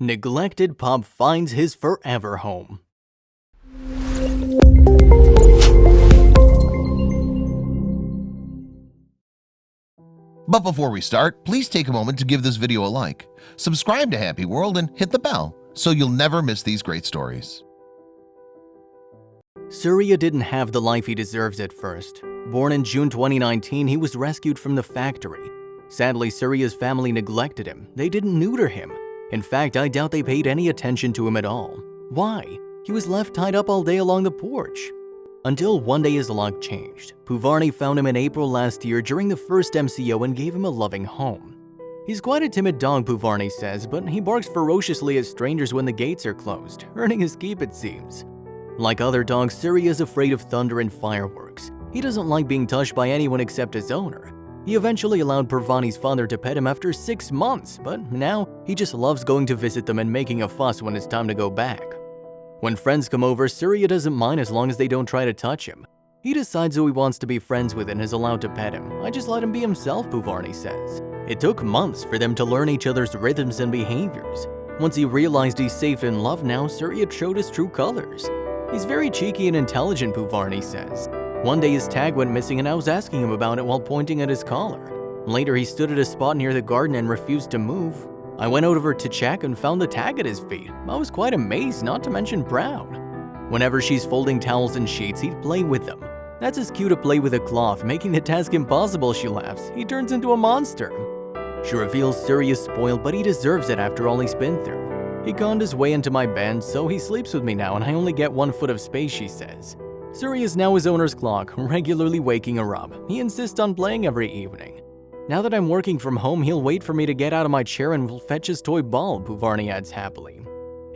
Neglected pup finds his forever home. But before we start, please take a moment to give this video a like, subscribe to HappyWorld, and hit the bell so you'll never miss these great stories. Suriya didn't have the life he deserves at first. Born in June 2019, he was rescued from the factory. Sadly, Suriya's family neglected him. They didn't neuter him. In fact, I doubt they paid any attention to him at all. Why? He was left tied up all day along the porch. Until one day his luck changed. Puvarni found him in April last year during the first MCO and gave him a loving home. He's quite a timid dog, Puvarni says, but he barks ferociously at strangers when the gates are closed, earning his keep it seems. Like other dogs, Suriya is afraid of thunder and fireworks. He doesn't like being touched by anyone except his owner. He eventually allowed Puvarni's father to pet him after 6 months, but now he just loves going to visit them and making a fuss when it's time to go back. When friends come over, Suriya doesn't mind as long as they don't try to touch him. He decides who he wants to be friends with and is allowed to pet him. I just let him be himself, Puvarni says. It took months for them to learn each other's rhythms and behaviors. Once he realized he's safe and loved now, Suriya showed his true colors. He's very cheeky and intelligent, Puvarni says. One day his tag went missing and I was asking him about it while pointing at his collar. Later he stood at a spot near the garden and refused to move. I went over to check and found the tag at his feet. I was quite amazed, not to mention proud. Whenever she's folding towels and sheets, he'd play with them. That's his cue to play with a cloth, making the task impossible, she laughs. He turns into a monster. She reveals Suriya's spoiled, but he deserves it after all he's been through. He conned his way into my bed, so he sleeps with me now and I only get 1 foot of space, she says. Suriya is now his owner's clock, regularly waking her up. He insists on playing every evening. Now that I'm working from home, he'll wait for me to get out of my chair and will fetch his toy ball, Puvarni adds happily.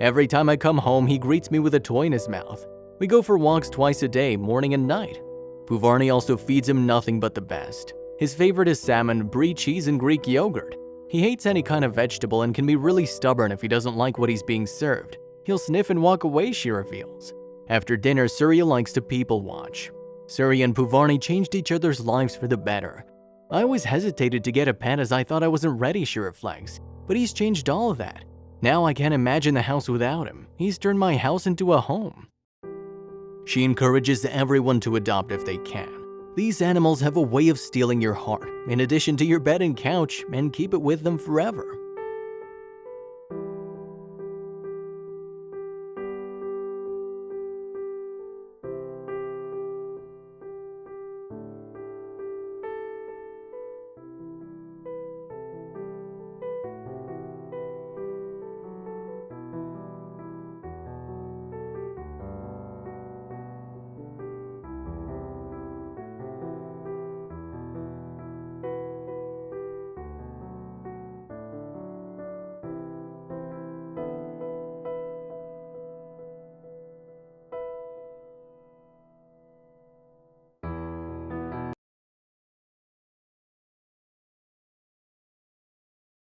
Every time I come home, he greets me with a toy in his mouth. We go for walks twice a day, morning and night. Puvarni also feeds him nothing but the best. His favorite is salmon, brie cheese, and Greek yogurt. He hates any kind of vegetable and can be really stubborn if he doesn't like what he's being served. He'll sniff and walk away, she reveals. After dinner, Suriya likes to people watch. Suriya and Puvarni changed each other's lives for the better. I always hesitated to get a pet as I thought I wasn't ready, she reflects. But he's changed all of that. Now I can't imagine the house without him. He's turned my house into a home. She encourages everyone to adopt if they can. These animals have a way of stealing your heart, in addition to your bed and couch, and keep it with them forever.